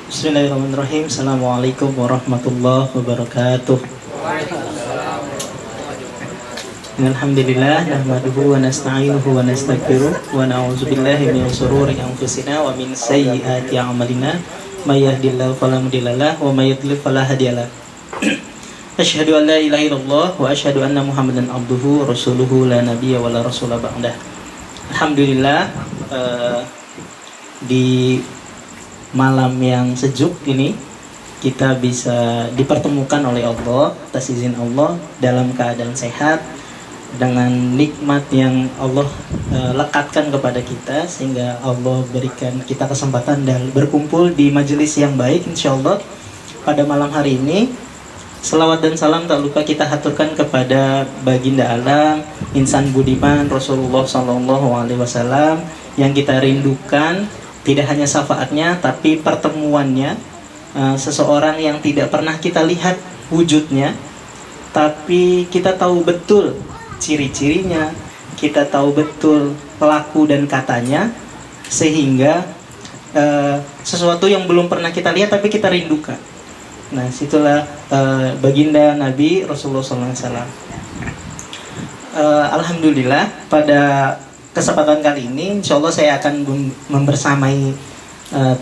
Bismillahirrahmanirrahim. Assalamualaikum warahmatullahi wabarakatuh. Alhamdulillah nahmaduhu wa nasta'inuhu wa nastaghfiruh wa na'udzubillahi min shururi anfusina wa min sayyiati a'malina may yahdihillahu fala mudhillalah wa may yudlil fala hadiyalah. Asyhadu an la ilaha illallah wa asyhadu anna Muhammadan abduhu wa rasuluhu la nabiyya wa la rasula ba'dah. Alhamdulillah, di malam yang sejuk ini kita bisa dipertemukan oleh Allah atas izin Allah dalam keadaan sehat dengan nikmat yang Allah lekatkan kepada kita, sehingga Allah berikan kita kesempatan dan berkumpul di majelis yang baik insyaallah pada malam hari ini. Selawat dan salam tak lupa kita haturkan kepada baginda alam, insan budiman Rasulullah SAW yang kita rindukan. Tidak hanya syafaatnya, tapi pertemuannya, seseorang yang tidak pernah kita lihat wujudnya, tapi kita tahu betul ciri-cirinya, kita tahu betul laku dan katanya, sehingga sesuatu yang belum pernah kita lihat tapi kita rindukan. Nah, situlah baginda Nabi Rasulullah SAW. Alhamdulillah, pada kesempatan kali ini, insya Allah saya akan membersamai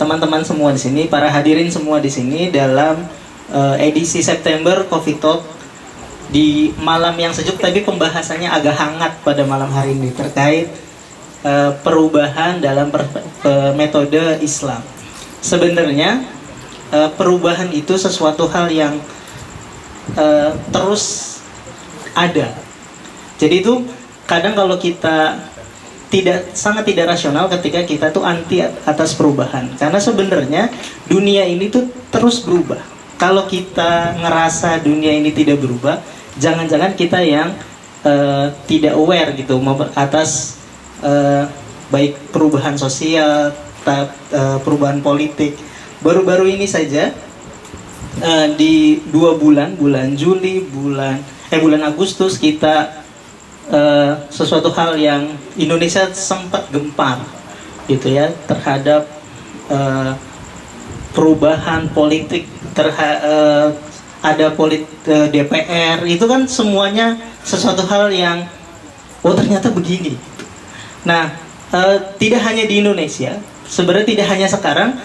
teman-teman semua di sini, para hadirin semua di sini dalam edisi September Coffee Talk di malam yang sejuk, tapi pembahasannya agak hangat pada malam hari ini terkait perubahan dalam metode Islam. Sebenarnya perubahan itu sesuatu hal yang terus ada. Jadi itu kadang kalau kita sangat tidak rasional ketika kita tuh anti atas perubahan, karena sebenarnya dunia ini tuh terus berubah. Kalau kita ngerasa dunia ini tidak berubah, jangan-jangan kita yang tidak aware gitu atas baik perubahan sosial, perubahan politik. Baru-baru ini saja di 2 bulan Juli, bulan Agustus, kita sesuatu hal yang Indonesia sempat gempar gitu ya terhadap perubahan politik, ada DPR, itu kan semuanya sesuatu hal yang ternyata begini. Nah, tidak hanya di Indonesia, sebenarnya tidak hanya sekarang.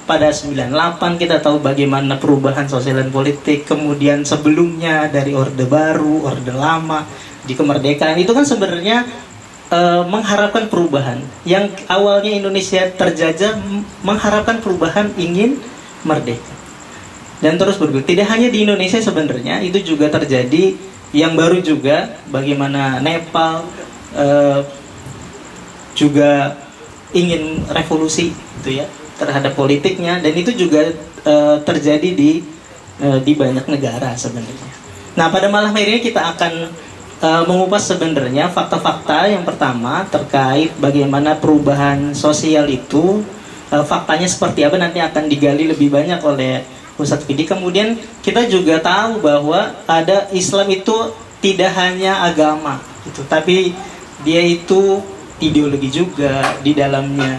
Pada 98 kita tahu bagaimana perubahan sosial dan politik, kemudian sebelumnya dari Orde Baru, Orde Lama, di kemerdekaan itu kan sebenarnya mengharapkan perubahan. Yang awalnya Indonesia terjajah mengharapkan perubahan, ingin merdeka. Dan terus bergulir. Tidak hanya di Indonesia sebenarnya, itu juga terjadi yang baru juga, bagaimana Nepal juga ingin revolusi gitu ya terhadap politiknya, dan itu juga terjadi di banyak negara sebenarnya. Nah, pada malam hari ini kita akan mengupas sebenarnya fakta-fakta yang pertama terkait bagaimana perubahan sosial itu, faktanya seperti apa, nanti akan digali lebih banyak oleh Ustadz Fidi. Kemudian kita juga tahu bahwa ada Islam itu tidak hanya agama gitu, tapi dia itu ideologi juga, di dalamnya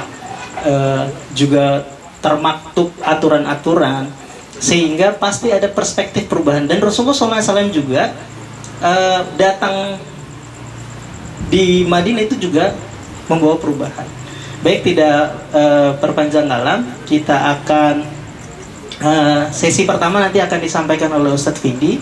juga termaktub aturan-aturan, sehingga pasti ada perspektif perubahan. Dan Rasulullah SAW juga datang di Madinah itu juga membawa perubahan. Baik, tidak perpanjang kalam, kita akan sesi pertama nanti akan disampaikan oleh Ustadz Fidi.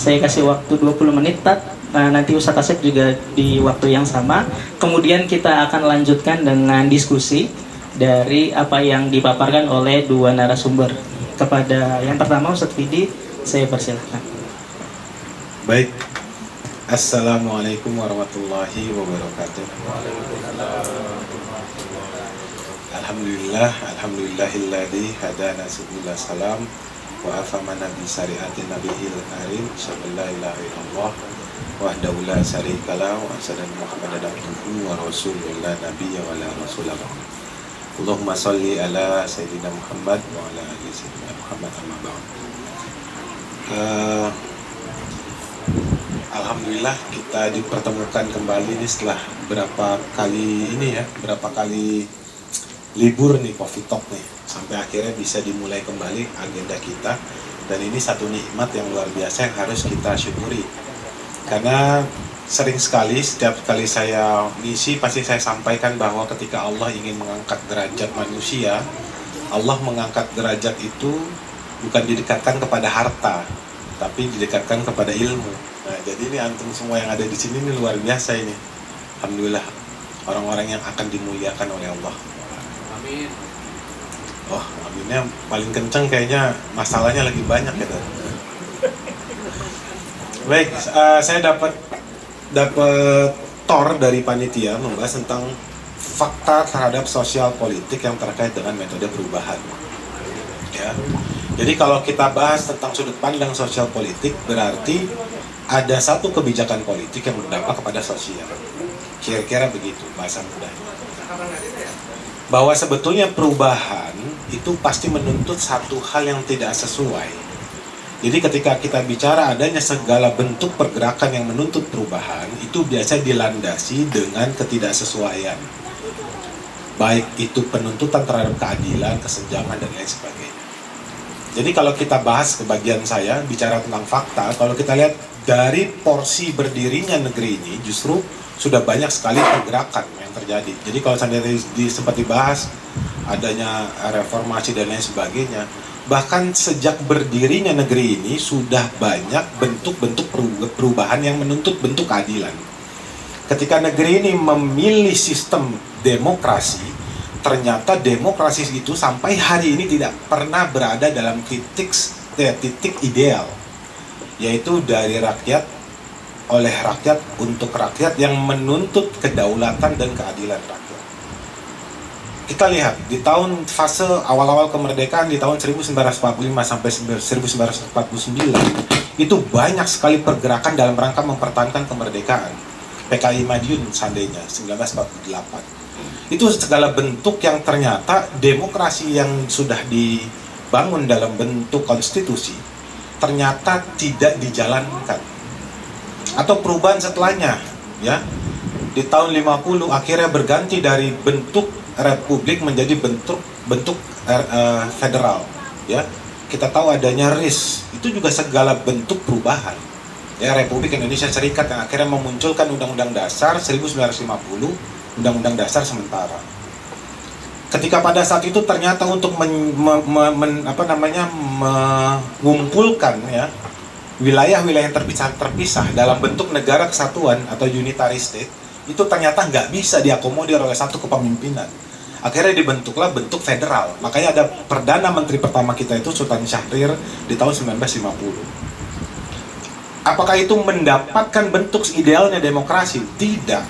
Saya kasih waktu 20 menit, nanti Ustadz Asep juga di waktu yang sama. Kemudian kita akan lanjutkan dengan diskusi dari apa yang dipaparkan oleh 2 narasumber. Kepada yang pertama Ustadz Fidi, saya persilahkan. Baik, Assalamualaikum warahmatullahi wabarakatuh. Alhamdulillahilladzi hadana subula salam wa afamana bi syariati nabiyil karim sallallahu alaihi illallah wahdahu la syarikalah wa sallallahu Muhammadan abduhu wa rasulullah nabiyya wa la rasulah. Allahumma sholli ala sayyidina Muhammad wa ala ali sayyidina Muhammad amma ba'd. Alhamdulillah kita dipertemukan kembali ini setelah berapa kali libur nih, Coffee Talk nih, sampai akhirnya bisa dimulai kembali agenda kita. Dan ini satu nikmat yang luar biasa yang harus kita syukuri. Karena sering sekali, setiap kali saya misi pasti saya sampaikan bahwa ketika Allah ingin mengangkat derajat manusia, Allah mengangkat derajat itu bukan didekatkan kepada harta, tapi didekatkan kepada ilmu. Nah, jadi ini antum semua yang ada di sini ini luar biasa ini. Alhamdulillah, orang-orang yang akan dimuliakan oleh Allah. Amin. Oh, aminnya paling kenceng kayaknya, masalahnya lagi banyak ya. Baik, saya dapat tor dari panitia membahas tentang fakta terhadap sosial politik yang terkait dengan metode perubahan. Ya. Jadi kalau kita bahas tentang sudut pandang sosial politik, berarti ada satu kebijakan politik yang berdampak kepada sosial. Kira-kira begitu bahasa mudahnya. Bahwa sebetulnya perubahan itu pasti menuntut satu hal yang tidak sesuai. Jadi ketika kita bicara adanya segala bentuk pergerakan yang menuntut perubahan, itu biasa dilandasi dengan ketidaksesuaian. Baik itu penuntutan terhadap keadilan, kesenjangan, dan lain sebagainya. Jadi kalau kita bahas ke bagian saya, bicara tentang fakta, kalau kita lihat dari porsi berdirinya negeri ini, justru sudah banyak sekali pergerakan yang terjadi. Jadi kalau saya sempat dibahas adanya reformasi dan lain sebagainya, bahkan sejak berdirinya negeri ini sudah banyak bentuk-bentuk perubahan yang menuntut bentuk keadilan. Ketika negeri ini memilih sistem demokrasi, ternyata demokrasi itu sampai hari ini tidak pernah berada dalam titik ideal, yaitu dari rakyat, oleh rakyat, untuk rakyat, yang menuntut kedaulatan dan keadilan rakyat. Kita lihat di tahun fase awal-awal kemerdekaan di tahun 1945 sampai 1949 itu banyak sekali pergerakan dalam rangka mempertahankan kemerdekaan. PKI Madiun seandainya 1948. Itu segala bentuk yang ternyata demokrasi yang sudah dibangun dalam bentuk konstitusi ternyata tidak dijalankan. Atau perubahan setelahnya, ya, di tahun 50 akhirnya berganti dari bentuk republik menjadi bentuk federal, ya. Kita tahu adanya RIS, itu juga segala bentuk perubahan, ya. Republik Indonesia Serikat yang akhirnya memunculkan Undang-Undang Dasar 1950, Undang-Undang Dasar sementara. Ketika pada saat itu ternyata untuk mengumpulkan, ya, wilayah-wilayah yang terpisah dalam bentuk negara kesatuan atau unitary state, itu ternyata nggak bisa diakomodir oleh satu kepemimpinan. Akhirnya dibentuklah bentuk federal. Makanya ada Perdana Menteri pertama kita itu Sultan Syahrir di tahun 1950. Apakah itu mendapatkan bentuk idealnya demokrasi? Tidak.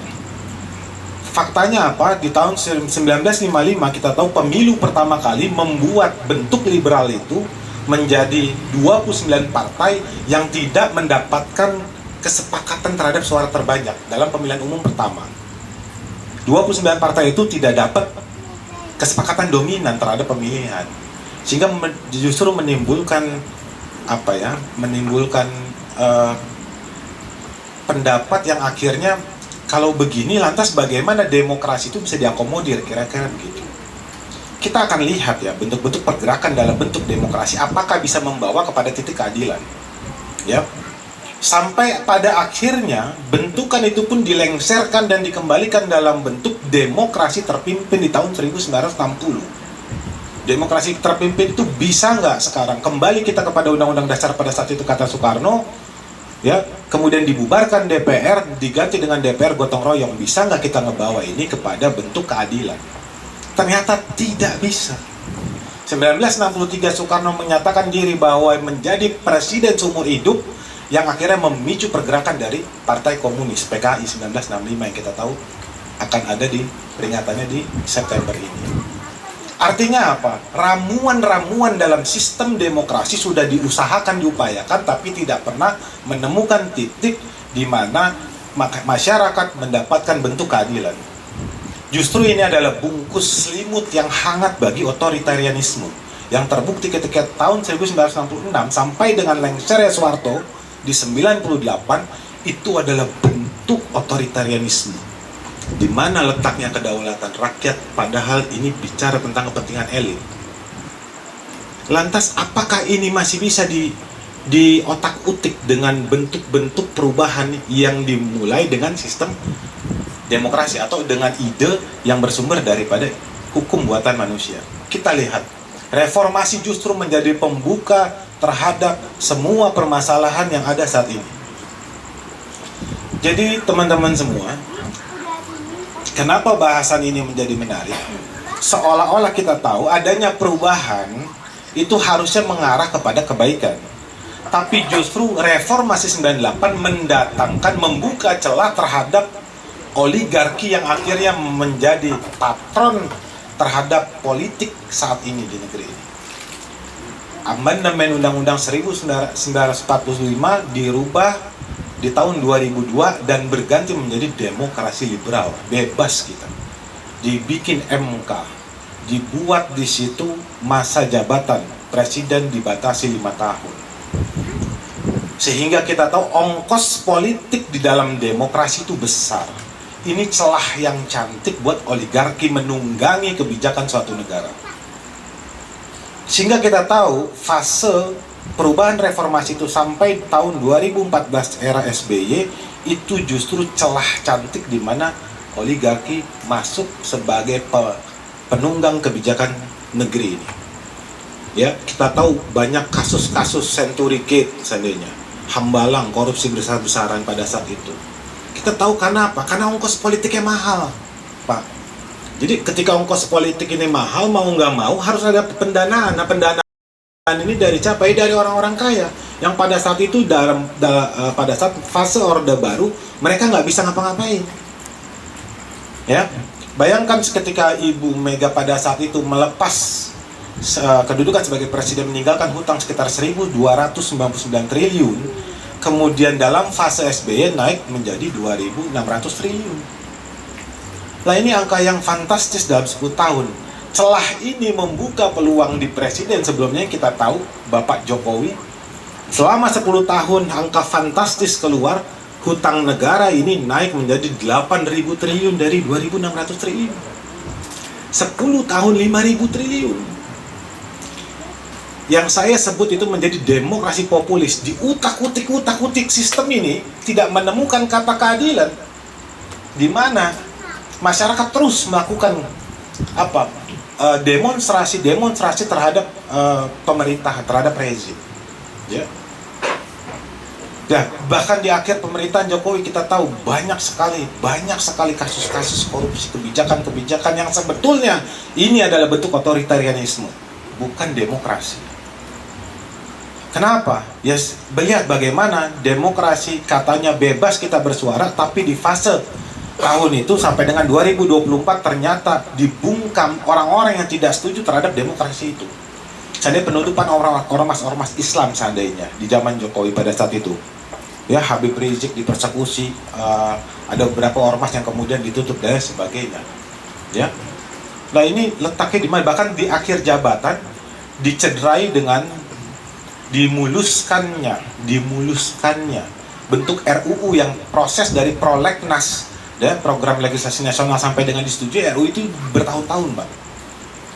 Faktanya apa? Di tahun 1955 kita tahu pemilu pertama kali membuat bentuk liberal itu menjadi 29 partai yang tidak mendapatkan kesepakatan terhadap suara terbanyak dalam pemilihan umum pertama. 29 partai itu tidak dapat kesepakatan dominan terhadap pemilihan, sehingga justru menimbulkan pendapat yang akhirnya kalau begini lantas bagaimana demokrasi itu bisa diakomodir, kira-kira begitu. Kita akan lihat, ya, bentuk-bentuk pergerakan dalam bentuk demokrasi apakah bisa membawa kepada titik keadilan, ya. Sampai pada akhirnya bentukan itu pun dilengserkan dan dikembalikan dalam bentuk demokrasi terpimpin di tahun 1960. Demokrasi terpimpin itu bisa nggak sekarang? Kembali kita kepada Undang-Undang Dasar pada saat itu kata Soekarno, ya, kemudian dibubarkan DPR, diganti dengan DPR gotong royong. Bisa nggak kita ngebawa ini kepada bentuk keadilan? Ternyata tidak bisa. 1963 Soekarno menyatakan diri bahwa menjadi presiden seumur hidup, yang akhirnya memicu pergerakan dari Partai Komunis PKI 1965 yang kita tahu akan ada di peringatannya di September ini. Artinya apa? Ramuan-ramuan dalam sistem demokrasi sudah diusahakan, diupayakan, tapi tidak pernah menemukan titik di mana masyarakat mendapatkan bentuk keadilan. Justru ini adalah bungkus selimut yang hangat bagi otoritarianisme yang terbukti ketika tahun 1966 sampai dengan lengsernya Soeharto di 98 itu adalah bentuk otoritarianisme. Di mana letaknya kedaulatan rakyat, padahal ini bicara tentang kepentingan elit. Lantas apakah ini masih bisa di otak-utik dengan bentuk-bentuk perubahan yang dimulai dengan sistem demokrasi atau dengan ide yang bersumber daripada hukum buatan manusia? Kita lihat, reformasi justru menjadi pembuka terhadap semua permasalahan yang ada saat ini. Jadi teman-teman semua, kenapa bahasan ini menjadi menarik? Seolah-olah kita tahu adanya perubahan itu harusnya mengarah kepada kebaikan. Tapi justru reformasi 98 mendatangkan, membuka celah terhadap oligarki yang akhirnya menjadi patron terhadap politik saat ini di negeri ini. Amandemen Undang-Undang 1945 dirubah di tahun 2002 dan berganti menjadi demokrasi liberal, bebas kita. Dibikin MK, dibuat di situ masa jabatan presiden dibatasi 5 tahun. Sehingga kita tahu ongkos politik di dalam demokrasi itu besar. Ini celah yang cantik buat oligarki menunggangi kebijakan suatu negara. Sehingga kita tahu fase perubahan reformasi itu sampai tahun 2014 era SBY itu justru celah cantik di mana oligarki masuk sebagai penunggang kebijakan negeri ini. Ya, kita tahu banyak kasus-kasus Century Gate seandainya, Hambalang, korupsi besar-besaran pada saat itu. Kita tahu karena apa? Karena ongkos politiknya mahal, Pak. Jadi ketika ongkos politik ini mahal, mau nggak mau harus ada pendanaan. Nah, pendanaan ini dari siapa? Dari orang-orang kaya yang pada saat itu pada saat fase Orde Baru mereka nggak bisa ngapa-ngapain. Ya, bayangkan ketika Ibu Mega pada saat itu melepas kedudukan sebagai presiden, meninggalkan hutang sekitar 1.299 triliun, kemudian dalam fase SBY naik menjadi 2.600 triliun. Nah, ini angka yang fantastis dalam 10 tahun. Celah ini membuka peluang di presiden. Sebelumnya kita tahu Bapak Jokowi selama 10 tahun angka fantastis keluar, hutang negara ini naik menjadi 8.000 triliun dari 2.600 triliun. 10 tahun 5.000 triliun. Yang saya sebut itu menjadi demokrasi populis. Diutak-utik sistem ini tidak menemukan kata keadilan, di mana masyarakat terus melakukan demonstrasi terhadap pemerintah, terhadap rezim. Ya. Bahkan di akhir pemerintahan Jokowi kita tahu banyak sekali kasus-kasus korupsi, kebijakan-kebijakan yang sebetulnya ini adalah bentuk otoritarianisme, bukan demokrasi. Kenapa? Ya, lihat bagaimana demokrasi katanya bebas kita bersuara, tapi di fase tahun itu sampai dengan 2024 ternyata dibungkam orang-orang yang tidak setuju terhadap demokrasi itu. Seandainya penutupan ormas Islam seandainya di zaman Jokowi pada saat itu. Ya, Habib Rizik dipersekusi, ada beberapa ormas yang kemudian ditutup dan sebagainya. Ya. Nah, ini letaknya di mana? Bahkan di akhir jabatan dicederai dengan dimuluskannya bentuk RUU yang proses dari prolegnas dan program legislasi nasional sampai dengan disetujui. RUU itu bertahun-tahun, Pak.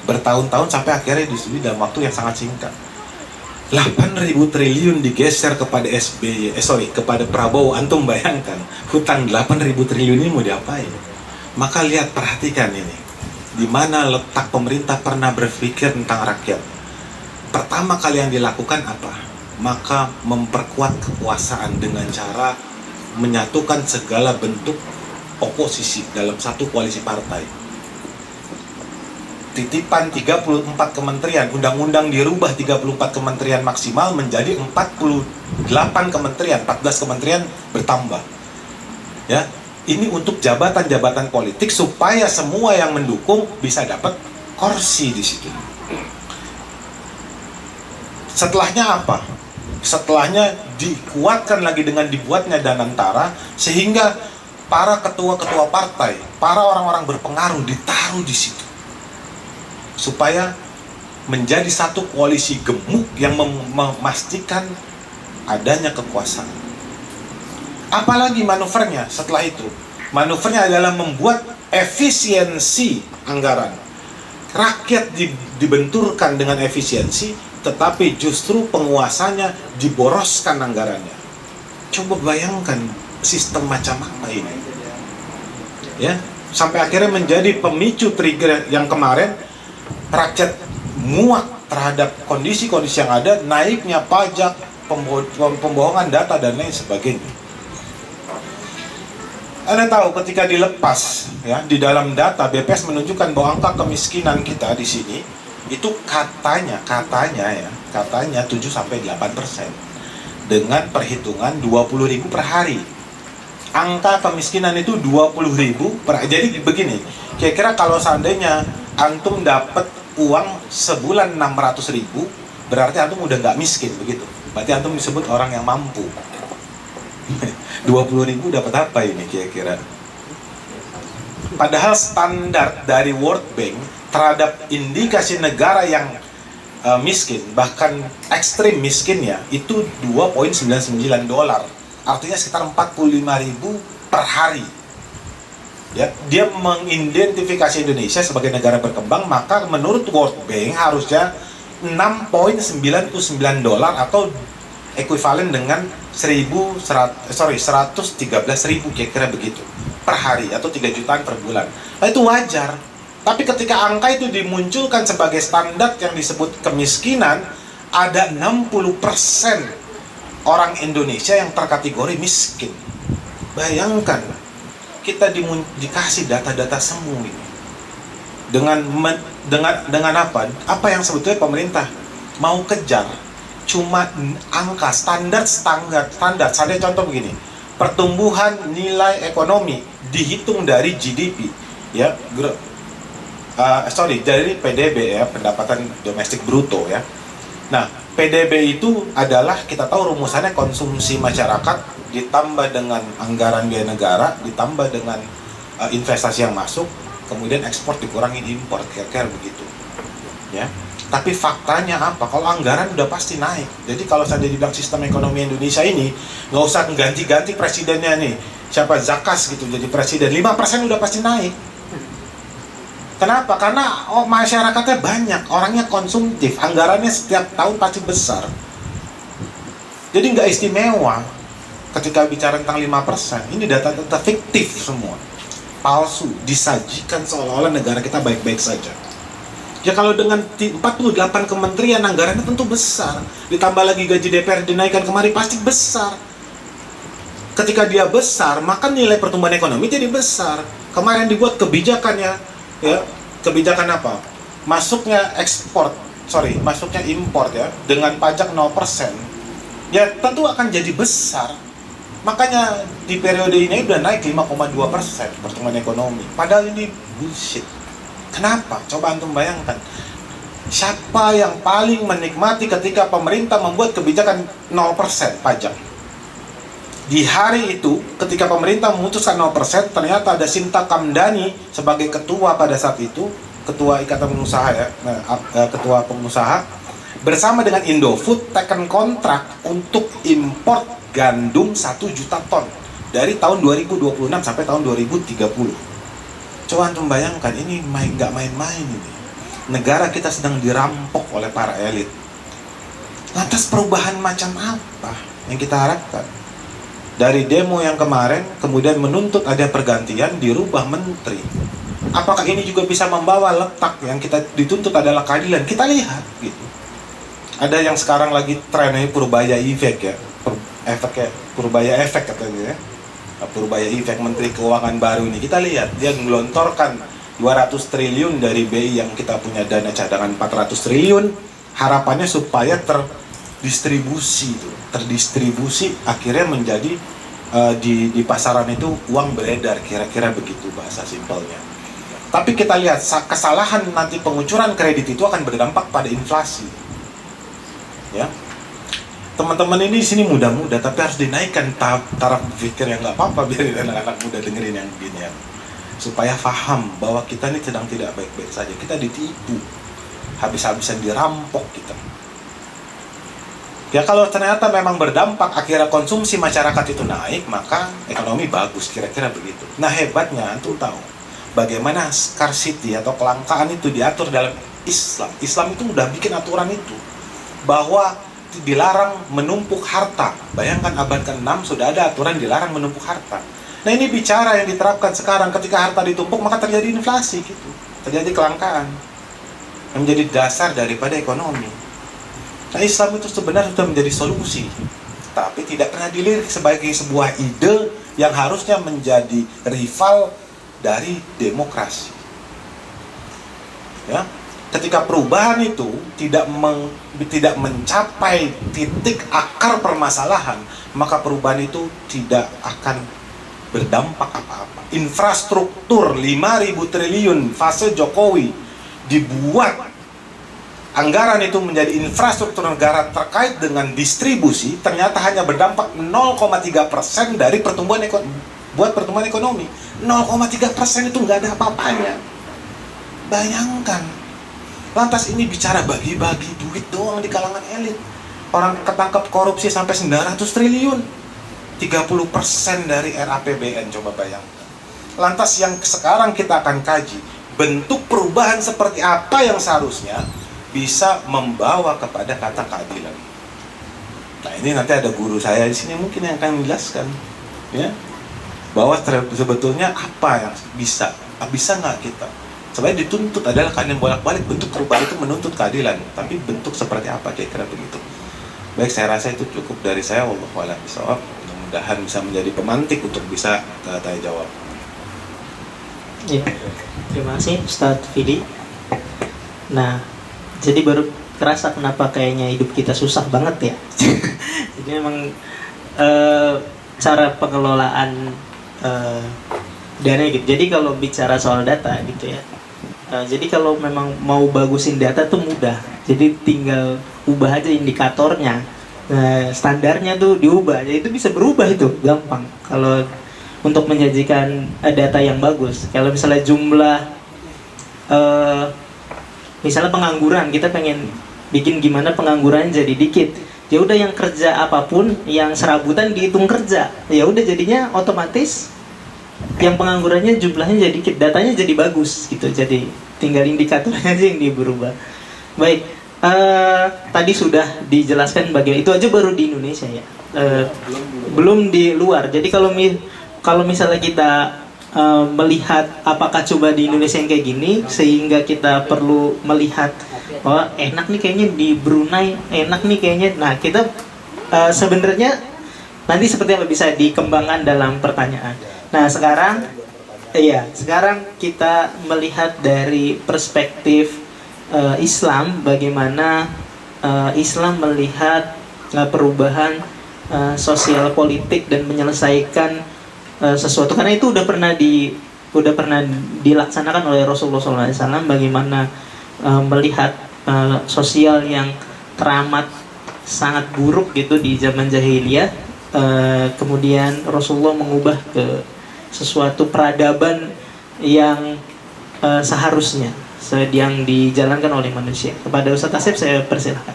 Bertahun-tahun sampai akhirnya disetujui dalam waktu yang sangat singkat. 8.000 triliun digeser kepada kepada Prabowo. Antum bayangkan, hutang 8.000 triliun ini mau diapain? Maka lihat, perhatikan ini. Di mana letak pemerintah pernah berpikir tentang rakyat? Pertama kali yang dilakukan apa? Maka memperkuat kekuasaan dengan cara menyatukan segala bentuk oposisi dalam satu koalisi partai. Titipan 34 kementerian, undang-undang dirubah 34 kementerian maksimal menjadi 48 kementerian, 14 kementerian bertambah. Ya, ini untuk jabatan-jabatan politik supaya semua yang mendukung bisa dapat kursi di situ. Setelahnya apa? Setelahnya dikuatkan lagi dengan dibuatnya Danantara, sehingga para ketua-ketua partai, para orang-orang berpengaruh ditaruh di situ, supaya menjadi satu koalisi gemuk yang memastikan adanya kekuasaan. Apalagi manuvernya setelah itu? Manuvernya adalah membuat efisiensi anggaran. Rakyat dibenturkan dengan efisiensi, tetapi justru penguasanya diboroskan anggarannya. Coba bayangkan sistem macam apa ini, ya, sampai akhirnya menjadi pemicu trigger yang kemarin rakyat muak terhadap kondisi-kondisi yang ada, naiknya pajak, pembohongan data dan lain sebagainya. Anda tahu ketika dilepas, ya, di dalam data BPS menunjukkan bahwa angka kemiskinan kita di sini itu katanya 7-8% dengan perhitungan 20.000 per hari. Angka kemiskinan itu 20.000 per. Jadi begini, kira-kira kalau seandainya antum dapat uang sebulan 600.000, berarti antum udah nggak miskin, begitu. Berarti antum disebut orang yang mampu. 20.000 dapat apa ini kira-kira? Padahal standar dari World Bank terhadap indikasi negara yang miskin, bahkan ekstrim miskinnya, itu $2.99. Artinya sekitar 45.000 per hari. Ya, dia mengidentifikasi Indonesia sebagai negara berkembang, maka menurut World Bank harusnya $6.99 atau ekuivalen dengan 113.000 kira-kira begitu per hari, atau 3 jutaan per bulan. Nah, itu wajar. Tapi ketika angka itu dimunculkan sebagai standar yang disebut kemiskinan, ada 60% orang Indonesia yang terkategori miskin. Bayangkan, kita dikasih data-data semu ini. Dengan apa? Apa yang sebetulnya pemerintah mau kejar? Cuma angka standar. Saya contoh begini, pertumbuhan nilai ekonomi dihitung dari GDP, ya, dari PDB, ya, pendapatan domestik bruto, ya. Nah, PDB itu adalah, kita tahu rumusannya, konsumsi masyarakat ditambah dengan anggaran biaya negara, ditambah dengan investasi yang masuk, kemudian ekspor dikurangin impor, kira-kira begitu, ya. Tapi faktanya apa? Kalau anggaran udah pasti naik. Jadi kalau saya dibilang sistem ekonomi Indonesia ini nggak usah ganti-ganti presidennya nih, siapa Zakas gitu jadi presiden, 5% udah pasti naik. Kenapa? Karena masyarakatnya banyak, orangnya konsumtif, anggarannya setiap tahun pasti besar. Jadi nggak istimewa ketika bicara tentang 5%. Ini data-data fiktif semua, palsu, disajikan seolah-olah negara kita baik-baik saja. Ya kalau dengan 48 kementerian anggarannya tentu besar. Ditambah lagi gaji DPR dinaikkan kemarin, pasti besar. Ketika dia besar, maka nilai pertumbuhan ekonomi jadi besar. Kemarin dibuat kebijakannya, ya, kebijakan apa? Masuknya import, ya, dengan pajak 0%. Ya tentu akan jadi besar. Makanya di periode ini udah naik 5,2% pertumbuhan ekonomi. Padahal ini bullshit. Kenapa? Coba antum bayangkan. Siapa yang paling menikmati ketika pemerintah membuat kebijakan 0% pajak? Di hari itu, ketika pemerintah memutuskan 0%, ternyata ada Sinta Kamdani sebagai ketua pada saat itu, ketua Ikatan Pengusaha, ya, ketua pengusaha, bersama dengan Indofood teken kontrak untuk import gandum 1 juta ton dari tahun 2026 sampai tahun 2030. Coba antum bayangkan, ini nggak main-main ini. Negara kita sedang dirampok oleh para elit. Lantas perubahan macam apa yang kita harapkan? Dari demo yang kemarin, kemudian menuntut ada pergantian, dirubah menteri. Apakah ini juga bisa membawa letak yang kita dituntut adalah keadilan? Kita lihat, gitu. Ada yang sekarang lagi trennya Purbaya Efek, ya, Purbaya Efek katanya, ya. Purbaya Efek, Menteri Keuangan baru ini, kita lihat dia menggelontorkan 200 triliun dari BI yang kita punya dana cadangan 400 triliun, harapannya supaya terdistribusi akhirnya menjadi di pasaran itu uang beredar, kira-kira begitu bahasa simpelnya. Tapi kita lihat kesalahan nanti pengucuran kredit itu akan berdampak pada inflasi, ya. Teman-teman ini di sini muda-muda, tapi harus dinaikkan taraf berpikir yang nggak apa-apa, biar anak-anak muda dengerin yang begini, ya, supaya paham bahwa kita ini sedang tidak baik-baik saja, kita ditipu, habis-habisan dirampok kita. Ya kalau ternyata memang berdampak, akhirnya konsumsi masyarakat itu naik, maka ekonomi bagus, kira-kira begitu. Nah hebatnya, antum tahu, bagaimana scarcity atau kelangkaan itu diatur dalam Islam. Islam itu udah bikin aturan itu, bahwa dilarang menumpuk harta. Bayangkan abad ke-6 sudah ada aturan dilarang menumpuk harta. Nah ini bicara yang diterapkan sekarang, ketika harta ditumpuk maka terjadi inflasi gitu, terjadi kelangkaan yang menjadi dasar daripada ekonomi. Nah Islam itu sebenarnya sudah menjadi solusi, tapi tidak pernah dilirik sebagai sebuah ide yang harusnya menjadi rival dari demokrasi. Ya, ketika perubahan itu tidak mencapai titik akar permasalahan, maka perubahan itu tidak akan berdampak apa-apa. Infrastruktur 5.000 triliun fase Jokowi dibuat anggaran itu menjadi infrastruktur negara terkait dengan distribusi, ternyata hanya berdampak 0,3% dari pertumbuhan ekonomi. Buat pertumbuhan ekonomi 0,3% itu nggak ada apa-apanya. Bayangkan. Lantas ini bicara bagi-bagi duit doang di kalangan elit. Orang ketangkep korupsi sampai 900 triliun. 30% dari RAPBN, coba bayangkan. Lantas yang sekarang kita akan kaji, bentuk perubahan seperti apa yang seharusnya bisa membawa kepada kata keadilan. Nah ini nanti ada guru saya di sini mungkin yang akan menjelaskan, ya, bahwa sebetulnya apa yang bisa nggak kita. Sebenarnya dituntut adalah kalian bolak-balik bentuk perubahan itu menuntut keadilan, tapi bentuk seperti apa kira-kira begitu. Baik, saya rasa itu cukup dari saya. Wallahu a'lam bishawab. Mudah-mudahan bisa menjadi pemantik untuk bisa tanya jawab. Ya, terima kasih Ustadz Fidi. Nah, jadi baru kerasa kenapa kayaknya hidup kita susah banget ya. Jadi memang cara pengelolaan dana gitu. Jadi kalau bicara soal data gitu ya, jadi kalau memang mau bagusin data tuh mudah. Jadi tinggal ubah aja indikatornya. Nah, standarnya tuh diubah, jadi itu bisa berubah, itu gampang. Kalau untuk menjanjikan data yang bagus, kalau misalnya jumlah, misalnya pengangguran, kita pengen bikin gimana pengangguran jadi dikit. Ya udah yang kerja apapun, yang serabutan dihitung kerja. Ya udah jadinya otomatis yang penganggurannya jumlahnya jadi dikit, datanya jadi bagus gitu. Jadi tinggal indikatornya aja yang berubah. Baik. Tadi sudah dijelaskan bagaimana, itu aja baru di Indonesia ya, belum di luar. Jadi kalau misalnya kita melihat apakah coba di Indonesia yang kayak gini, sehingga kita perlu melihat bahwa enak nih kayaknya di Brunei, enak nih kayaknya. Nah kita sebenarnya nanti seperti apa bisa dikembangkan dalam pertanyaan. Nah sekarang kita melihat dari perspektif Islam, bagaimana Islam melihat perubahan sosial politik dan menyelesaikan sesuatu, karena itu udah pernah dilaksanakan oleh Rasulullah SAW. Bagaimana melihat sosial yang teramat sangat buruk gitu di zaman jahiliyah, kemudian Rasulullah mengubah ke sesuatu peradaban yang seharusnya yang dijalankan oleh manusia. Kepada Ustaz Asep saya persilahkan.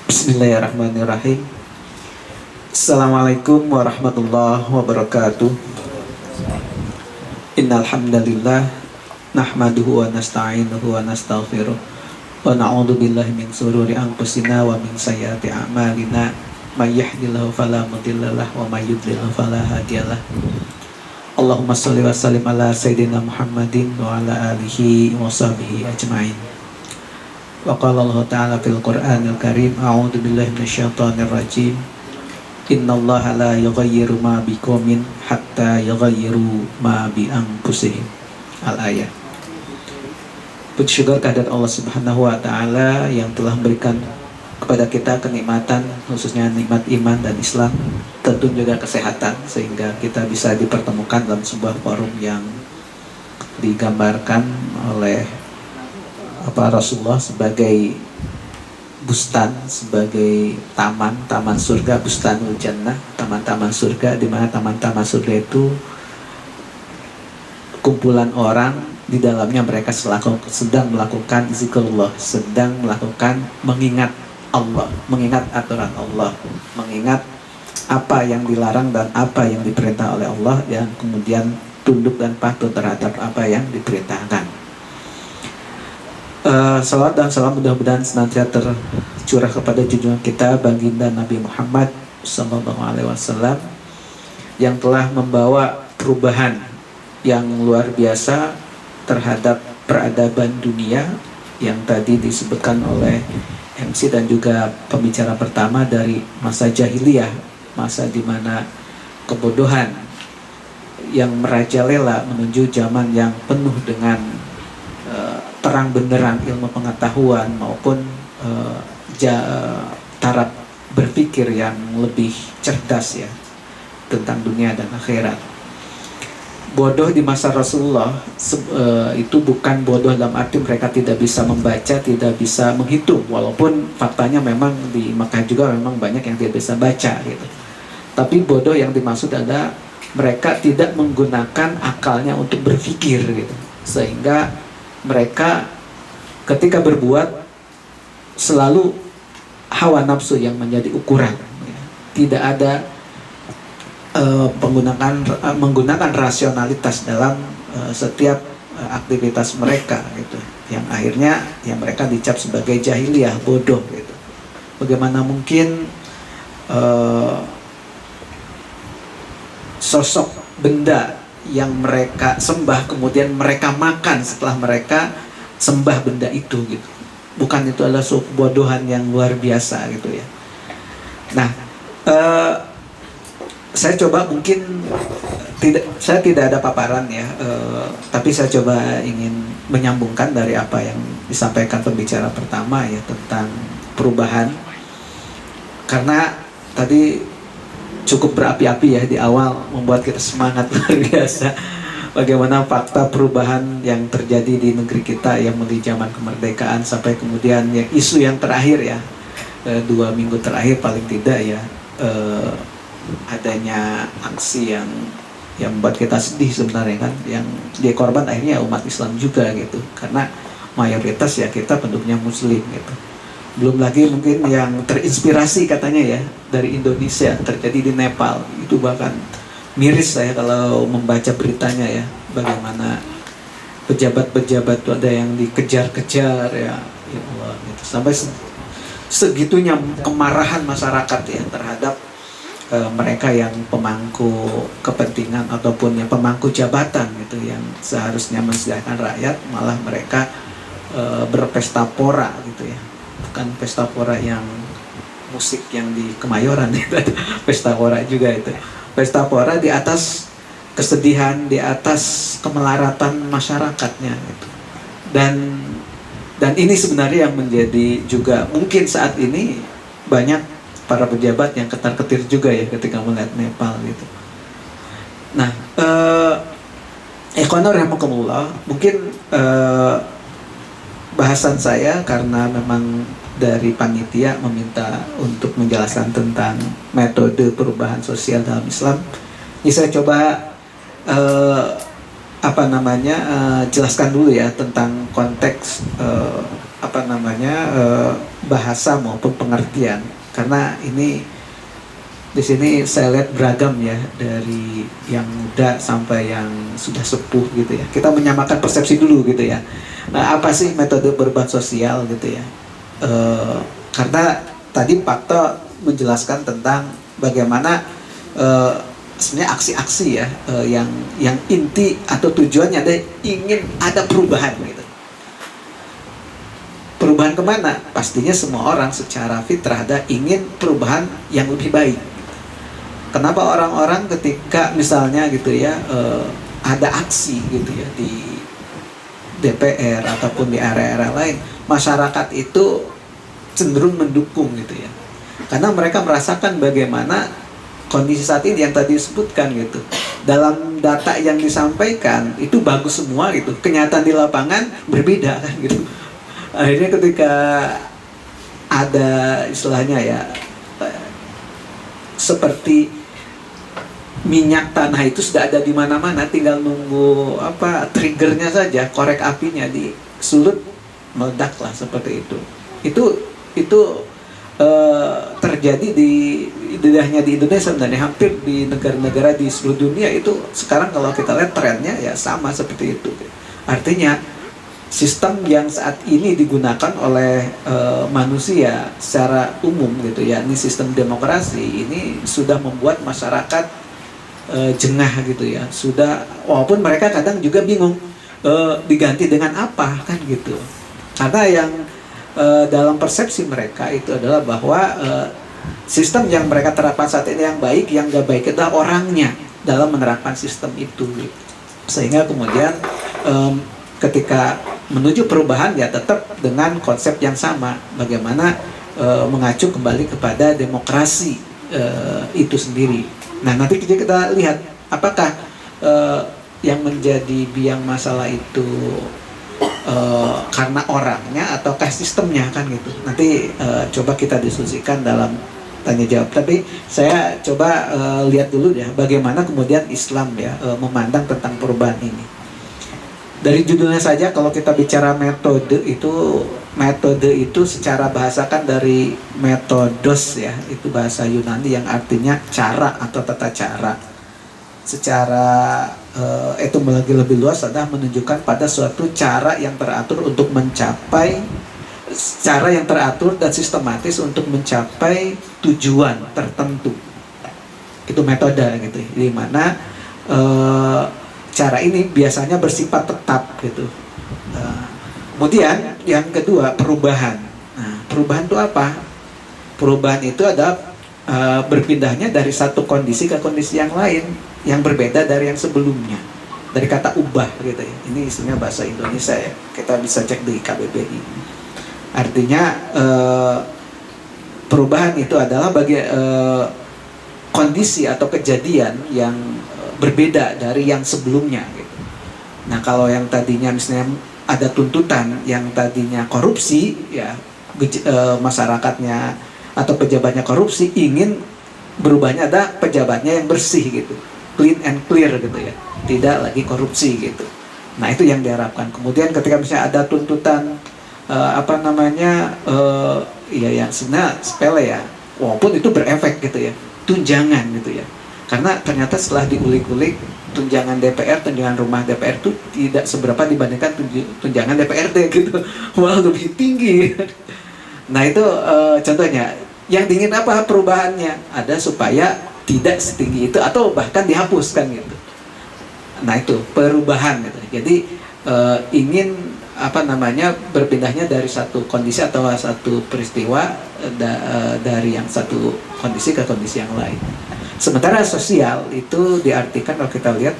Bismillahirrahmanirrahim. Assalamualaikum warahmatullahi wabarakatuh. Innal hamdalillah nahmaduhu wa nasta'inuhu wa nastaghfiruh wa na'udzu billahi min shururi anfusina wa min sayyiati a'malina. May yahdihillahu fala mudhillalah wa may yudlilhu fala hadiyalah. Allahumma shalli wa sallim ala sayyidina Muhammadin wa ala alihi wa sahbihi ajma'in. Wa qala Allah ta'ala fil Qur'anil Karim, a'udzu billahi minasyaitonir rajim. Innallaha la yughayyiru ma biqaumin hatta yughayyiru ma bi anfusihim. Al-ayat. Puji syukur kehadirat Allah Subhanahu wa taala yang telah memberikan kepada kita kenikmatan, khususnya nikmat iman dan Islam, tentu juga kesehatan, sehingga kita bisa dipertemukan dalam sebuah forum yang digambarkan oleh Rasulullah sebagai bustan, sebagai taman surga, bustanul jannah, taman-taman surga, di mana taman-taman surga itu kumpulan orang di dalamnya mereka sedang melakukan zikrullah, sedang melakukan mengingat Allah, mengingat aturan Allah, mengingat apa yang dilarang dan apa yang diperintah oleh Allah, yang kemudian tunduk dan patuh terhadap apa yang diperintahkan. Salawat dan salam mudah-mudahan senantiasa tercurah kepada junjungan kita baginda Nabi Muhammad SAW yang telah membawa perubahan yang luar biasa terhadap peradaban dunia yang tadi disebutkan oleh MC dan juga pembicara pertama dari masa jahiliyah, masa di mana kebodohan yang merajalela menuju zaman yang penuh dengan terang benderang ilmu pengetahuan maupun taraf berpikir yang lebih cerdas ya tentang dunia dan akhirat. Bodoh di masa Rasulullah itu bukan bodoh dalam arti mereka tidak bisa membaca, tidak bisa menghitung, walaupun faktanya memang di Makkah juga memang banyak yang tidak bisa baca gitu. Tapi bodoh yang dimaksud adalah mereka tidak menggunakan akalnya untuk berpikir gitu, sehingga mereka ketika berbuat selalu hawa nafsu yang menjadi ukuran ya. Tidak ada menggunakan rasionalitas dalam setiap aktivitas mereka gitu, yang akhirnya yang mereka dicap sebagai jahiliyah, bodoh gitu. Bagaimana mungkin sosok benda yang mereka sembah kemudian mereka makan setelah mereka sembah benda itu gitu. Bukan itu adalah suatu kebodohan yang luar biasa gitu ya. Nah, saya coba mungkin saya tidak ada paparan ya, tapi saya coba ingin menyambungkan dari apa yang disampaikan pembicara pertama ya tentang perubahan, karena tadi cukup berapi-api ya di awal, membuat kita semangat luar biasa bagaimana fakta perubahan yang terjadi di negeri kita yang mulai zaman kemerdekaan sampai kemudian yang isu yang terakhir ya 2 minggu terakhir paling tidak ya, adanya aksi yang membuat kita sedih sebenarnya kan, yang dia korban akhirnya umat Islam juga gitu, karena mayoritas ya kita penduduknya muslim gitu. Belum lagi mungkin yang terinspirasi katanya ya dari Indonesia terjadi di Nepal, itu bahkan miris saya kalau membaca beritanya ya, bagaimana pejabat-pejabat itu ada yang dikejar-kejar ya Allah gitu. Sampai segitunya kemarahan masyarakat ya terhadap mereka yang pemangku kepentingan ataupun yang pemangku jabatan gitu, yang seharusnya mensejahterakan rakyat, malah mereka berpesta pora gitu ya. Bukan pesta pora yang musik yang di Kemayoran itu, pesta pora juga itu. Pesta pora di atas kesedihan, di atas kemelaratan masyarakatnya gitu. Dan ini sebenarnya yang menjadi juga mungkin saat ini banyak para pejabat yang ketar-ketir juga ya ketika melihat Nepal gitu. Nah, ikhwan rahimakumullah, mungkin bahasan saya karena memang dari panitia meminta untuk menjelaskan tentang metode perubahan sosial dalam Islam. Ini saya coba jelaskan dulu ya tentang konteks bahasa maupun pengertian. Karena ini di sini saya lihat beragam ya, dari yang muda sampai yang sudah sepuh gitu ya. Kita menyamakan persepsi dulu gitu ya. Nah, apa sih metode perubahan sosial gitu ya? Karena tadi Pak To menjelaskan tentang bagaimana sebenarnya aksi-aksi ya yang inti atau tujuannya ada ingin ada perubahan gitu. Perubahan kemana? Pastinya semua orang secara fitrah ada ingin perubahan yang lebih baik. Kenapa orang-orang ketika misalnya gitu ya ada aksi gitu ya di DPR ataupun di area-area lain, masyarakat itu cenderung mendukung gitu ya, karena mereka merasakan bagaimana kondisi saat ini yang tadi disebutkan gitu. Dalam data yang disampaikan itu bagus semua gitu, kenyataan di lapangan berbeda kan gitu. Akhirnya ketika ada istilahnya ya seperti minyak tanah itu sudah ada di mana-mana, tinggal nunggu triggernya saja, korek apinya disulut, meledaklah seperti itu. Itu terjadi tidak hanya di Indonesia, sebenarnya hampir di negara-negara di seluruh dunia itu sekarang kalau kita lihat trennya ya sama seperti itu. Artinya sistem yang saat ini digunakan oleh manusia secara umum gitu ya, ini sistem demokrasi ini sudah membuat masyarakat jengah gitu ya, sudah, walaupun mereka kadang juga bingung diganti dengan apa kan gitu, karena yang dalam persepsi mereka itu adalah bahwa sistem yang mereka terapkan saat ini yang baik, yang gak baik adalah orangnya dalam menerapkan sistem itu, sehingga kemudian ketika menuju perubahan ya tetap dengan konsep yang sama, bagaimana mengacu kembali kepada demokrasi itu sendiri. Nah, nanti kita lihat apakah yang menjadi biang masalah itu karena orangnya ataukah sistemnya kan gitu. Nanti coba kita diskusikan dalam tanya jawab. Tapi saya coba lihat dulu ya bagaimana kemudian Islam ya memandang tentang perubahan ini. Dari judulnya saja kalau kita bicara metode itu secara bahasa kan dari metodos ya, itu bahasa Yunani yang artinya cara atau tata cara. Secara etimologi lebih luas adalah menunjukkan pada suatu cara yang teratur untuk mencapai, cara yang teratur dan sistematis untuk mencapai tujuan tertentu. Itu metode gitu, di mana cara ini biasanya bersifat tetap gitu. Kemudian yang kedua perubahan. Nah, perubahan itu apa? Perubahan itu adalah berpindahnya dari satu kondisi ke kondisi yang lain yang berbeda dari yang sebelumnya. Dari kata ubah gitu ya. Ini isinya bahasa Indonesia ya. Kita bisa cek di KBBI. Artinya perubahan itu adalah kondisi atau kejadian yang berbeda dari yang sebelumnya gitu. Nah, kalau yang tadinya misalnya ada tuntutan yang tadinya korupsi ya, masyarakatnya atau pejabatnya korupsi, ingin berubahnya ada pejabatnya yang bersih gitu, clean and clear gitu ya, tidak lagi korupsi gitu. Nah, itu yang diharapkan. Kemudian ketika misalnya ada tuntutan ya yang sebenarnya sepele ya, walaupun itu berefek gitu ya, tunjangan gitu ya. Karena ternyata setelah diulik-ulik, tunjangan DPR, tunjangan rumah DPR itu tidak seberapa dibandingkan tunjangan DPRD gitu, malah lebih tinggi. Nah, itu contohnya. Yang diingin apa perubahannya? Ada supaya tidak setinggi itu atau bahkan dihapuskan gitu. Nah, itu perubahan gitu. Jadi ingin berpindahnya dari satu kondisi atau satu peristiwa dari yang satu kondisi ke kondisi yang lain. Sementara sosial itu diartikan kalau kita lihat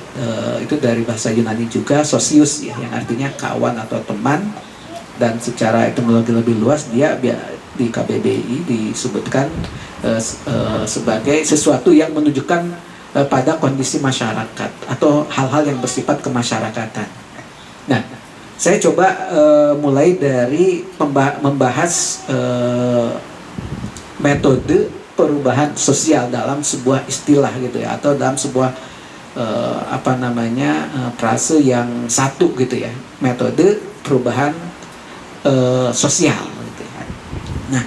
itu dari bahasa Yunani juga sosius ya, yang artinya kawan atau teman, dan secara etimologi lebih luas dia di KBBI disebutkan sebagai sesuatu yang menunjukkan pada kondisi masyarakat atau hal-hal yang bersifat kemasyarakatan. Nah, saya coba mulai dari membahas metode perubahan sosial dalam sebuah istilah gitu ya, atau dalam sebuah frase yang satu gitu ya, metode perubahan sosial gitu ya. Nah,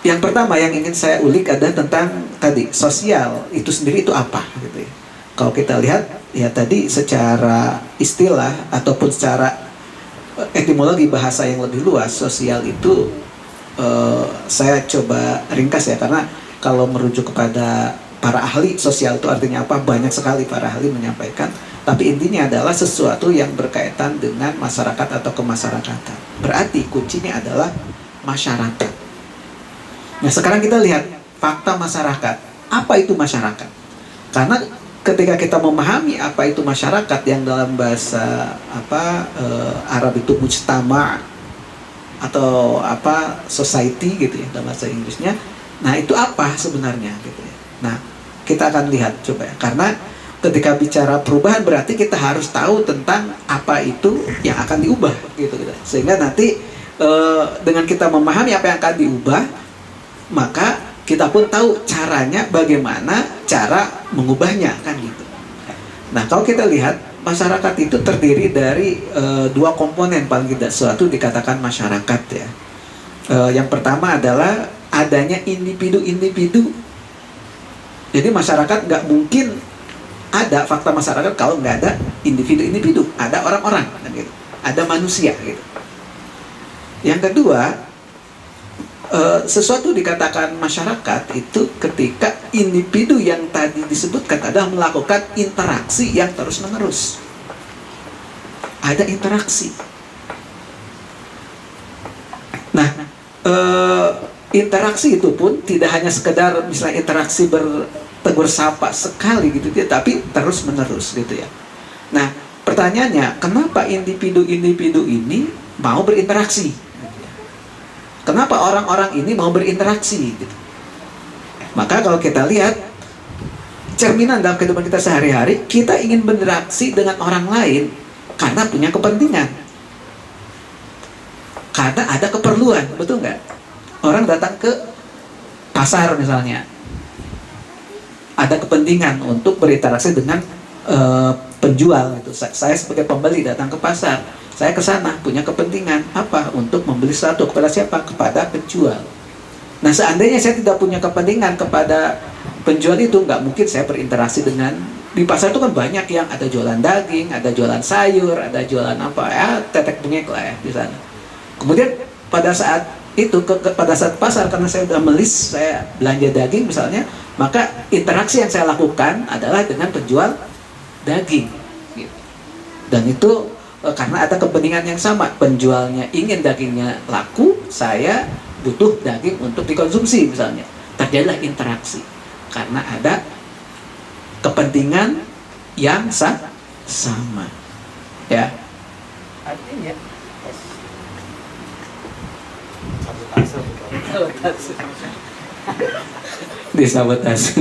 yang pertama yang ingin saya ulik adalah tentang tadi sosial itu sendiri itu apa gitu ya. Kalau kita lihat ya tadi secara istilah ataupun secara etimologi bahasa yang lebih luas, sosial itu saya coba ringkas ya, karena kalau merujuk kepada para ahli sosial itu artinya apa, banyak sekali para ahli menyampaikan, tapi intinya adalah sesuatu yang berkaitan dengan masyarakat atau kemasyarakatan. Berarti kuncinya adalah masyarakat. Nah, sekarang kita lihat fakta masyarakat. Apa itu masyarakat? Karena ketika kita memahami apa itu masyarakat, yang dalam bahasa Arab itu mujtama atau society gitu ya dalam bahasa Inggrisnya. Nah, itu apa sebenarnya gitu ya. Nah, kita akan lihat coba ya. Karena ketika bicara perubahan berarti kita harus tahu tentang apa itu yang akan diubah gitu. Sehingga nanti dengan kita memahami apa yang akan diubah, maka kita pun tahu caranya, bagaimana cara mengubahnya kan gitu. Nah, kalau kita lihat masyarakat itu terdiri dari dua komponen paling tidak, suatu dikatakan masyarakat ya. Yang pertama adalah adanya individu-individu. Jadi masyarakat nggak mungkin ada fakta masyarakat kalau nggak ada individu-individu, ada orang-orang, kan gitu. Ada manusia gitu. Yang kedua, sesuatu dikatakan masyarakat itu ketika individu yang tadi disebutkan adalah melakukan interaksi yang terus-menerus. Ada interaksi. Nah, interaksi itu pun tidak hanya sekedar misalnya interaksi bertegur sapa sekali gitu ya, tapi terus-menerus gitu ya. Nah, pertanyaannya, kenapa individu-individu ini mau berinteraksi? Kenapa orang-orang ini mau berinteraksi? Gitu. Maka kalau kita lihat cerminan dalam kehidupan kita sehari-hari, kita ingin berinteraksi dengan orang lain karena punya kepentingan, karena ada keperluan, betul nggak? Orang datang ke pasar misalnya, ada kepentingan untuk berinteraksi dengan penjual. Gitu. Saya sebagai pembeli datang ke pasar, saya ke sana punya kepentingan apa? Untuk membeli sesuatu kepada siapa? Kepada penjual. Nah, seandainya saya tidak punya kepentingan kepada penjual itu, nggak mungkin saya berinteraksi dengan, di pasar itu kan banyak yang ada jualan daging, ada jualan sayur, ada jualan apa ya, tetek bengek lah ya di sana. Kemudian pada saat itu pada saat pasar, karena saya udah melis, saya belanja daging misalnya, maka interaksi yang saya lakukan adalah dengan penjual daging. Dan itu karena ada kepentingan yang sama, penjualnya ingin dagingnya laku, saya butuh daging untuk dikonsumsi misalnya. Terjadilah interaksi karena ada kepentingan yang sama. Ya. Artinya disabotase.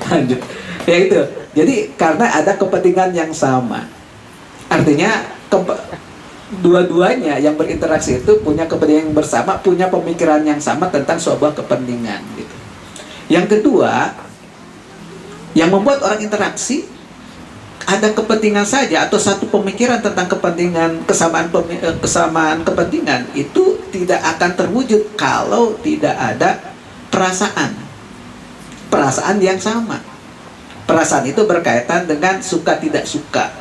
Lanjut. Ya itu. Jadi karena ada kepentingan yang sama. Artinya dua-duanya yang berinteraksi itu punya kepentingan yang bersama, punya pemikiran yang sama tentang sebuah kepentingan gitu. Yang kedua, yang membuat orang interaksi ada kepentingan saja atau satu pemikiran tentang kepentingan, kesamaan kepentingan itu tidak akan terwujud kalau tidak ada perasaan yang sama. Perasaan itu berkaitan dengan suka tidak suka,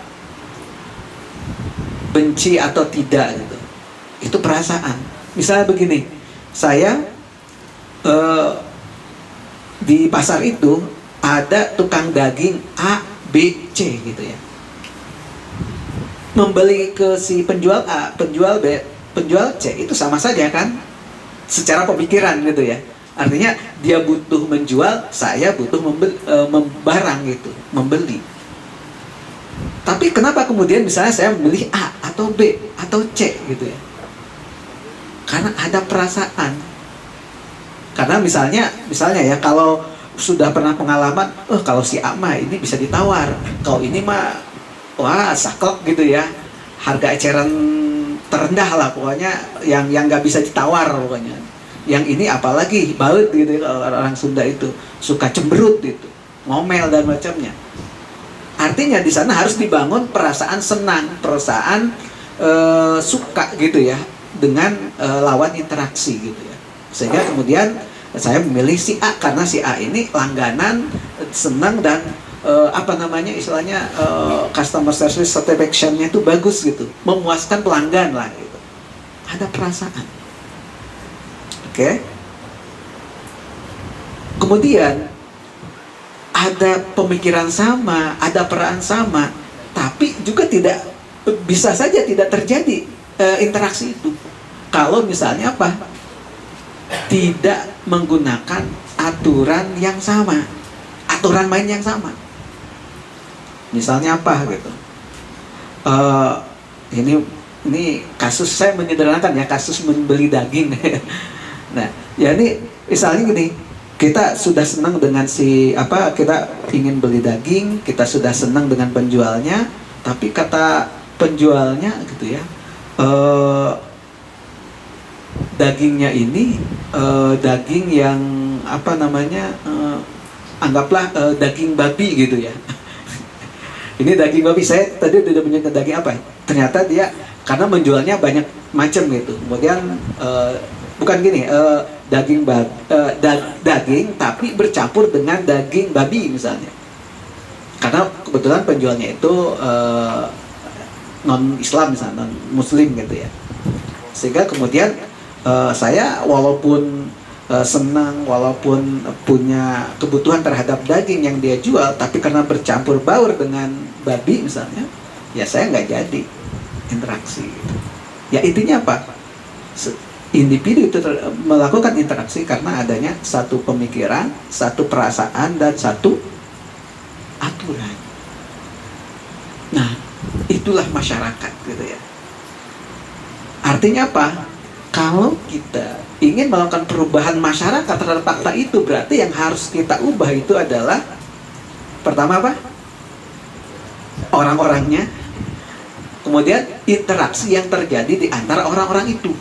benci atau tidak gitu. Itu perasaan. Misalnya begini, saya di pasar itu ada tukang daging A, B, C gitu ya. Membeli ke si penjual A, penjual B, penjual C itu sama saja kan? Secara pemikiran gitu ya. Artinya dia butuh menjual, saya butuh barang gitu, membeli. Tapi kenapa kemudian misalnya saya memilih A atau B atau C gitu ya? Karena ada perasaan. Karena misalnya ya, kalau sudah pernah pengalaman, kalau si A mah ini bisa ditawar, kalau ini mah wah saklek gitu ya, harga eceran terendah lah pokoknya, yang nggak bisa ditawar pokoknya. Yang ini apalagi baut gitu ya, orang Sunda itu suka cemberut gitu, ngomel dan macamnya. Artinya di sana harus dibangun perasaan senang, perasaan suka gitu ya dengan lawan interaksi gitu ya. Sehingga kemudian saya memilih si A karena si A ini langganan, senang dan istilahnya customer service satisfaction-nya itu bagus gitu, memuaskan pelanggan lah gitu. Ada perasaan. Oke. Kemudian ada pemikiran sama, ada peran sama, tapi juga tidak bisa saja tidak terjadi interaksi itu kalau misalnya apa? Tidak menggunakan aturan yang sama, aturan main yang sama. Misalnya apa gitu? Ini kasus, saya menyederhanakan ya, kasus membeli daging. Nah, ya ini misalnya gini, kita sudah senang dengan kita ingin beli daging, kita sudah senang dengan penjualnya, tapi kata penjualnya gitu ya, dagingnya ini daging yang anggaplah daging babi gitu ya. Ini daging babi, saya tadi udah punya daging apa? Ternyata dia karena menjualnya banyak macam gitu. Kemudian bukan gini, daging tapi bercampur dengan daging babi misalnya. Karena kebetulan penjualnya itu non Islam misalnya, non Muslim gitu ya. Sehingga kemudian saya walaupun senang, walaupun punya kebutuhan terhadap daging yang dia jual, tapi karena bercampur baur dengan babi misalnya, ya saya nggak jadi interaksi. Ya intinya apa? Individu itu melakukan interaksi karena adanya satu pemikiran, satu perasaan, dan satu aturan. Nah, itulah masyarakat gitu ya. Artinya apa? Kalau kita ingin melakukan perubahan masyarakat terhadap fakta itu, berarti yang harus kita ubah itu adalah pertama apa? Orang-orangnya. Kemudian interaksi yang terjadi di antara orang-orang itu.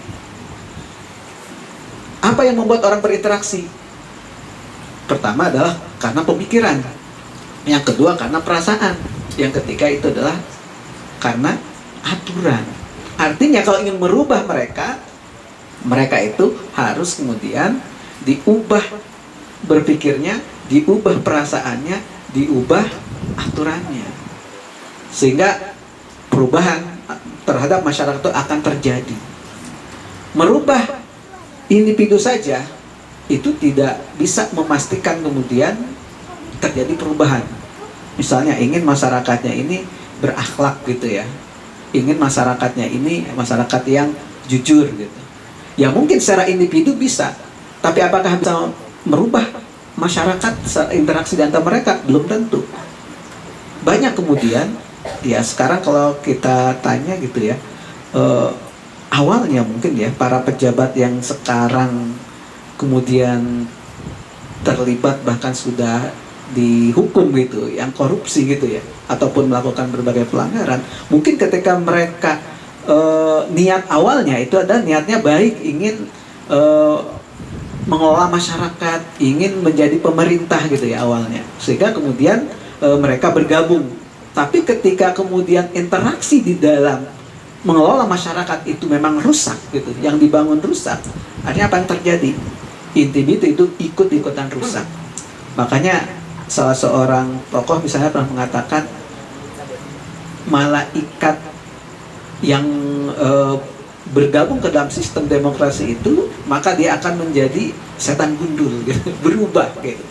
Apa yang membuat orang berinteraksi? Pertama adalah karena pemikiran. Yang kedua karena perasaan. Yang ketiga itu adalah karena aturan. Artinya kalau ingin merubah mereka itu harus kemudian diubah berpikirnya, diubah perasaannya, diubah aturannya. Sehingga perubahan terhadap masyarakat itu akan terjadi. Merubah individu saja itu tidak bisa memastikan kemudian terjadi perubahan. Misalnya ingin masyarakatnya ini berakhlak gitu ya, ingin masyarakatnya ini masyarakat yang jujur gitu. Ya mungkin secara individu bisa, tapi apakah bisa merubah masyarakat interaksi di antara mereka? Belum tentu. Banyak kemudian, ya sekarang kalau kita tanya gitu ya, awalnya mungkin ya para pejabat yang sekarang kemudian terlibat bahkan sudah dihukum gitu, yang korupsi gitu ya, ataupun melakukan berbagai pelanggaran, mungkin ketika mereka niat awalnya itu adalah niatnya baik, ingin mengelola masyarakat, ingin menjadi pemerintah gitu ya awalnya, sehingga kemudian mereka bergabung. Tapi ketika kemudian interaksi di dalam mengelola masyarakat itu memang rusak gitu, yang dibangun rusak, artinya apa yang terjadi? Individu itu ikut-ikutan rusak. Makanya salah seorang tokoh misalnya pernah mengatakan, malaikat yang bergabung ke dalam sistem demokrasi itu, maka dia akan menjadi setan gundul gitu, berubah gitu.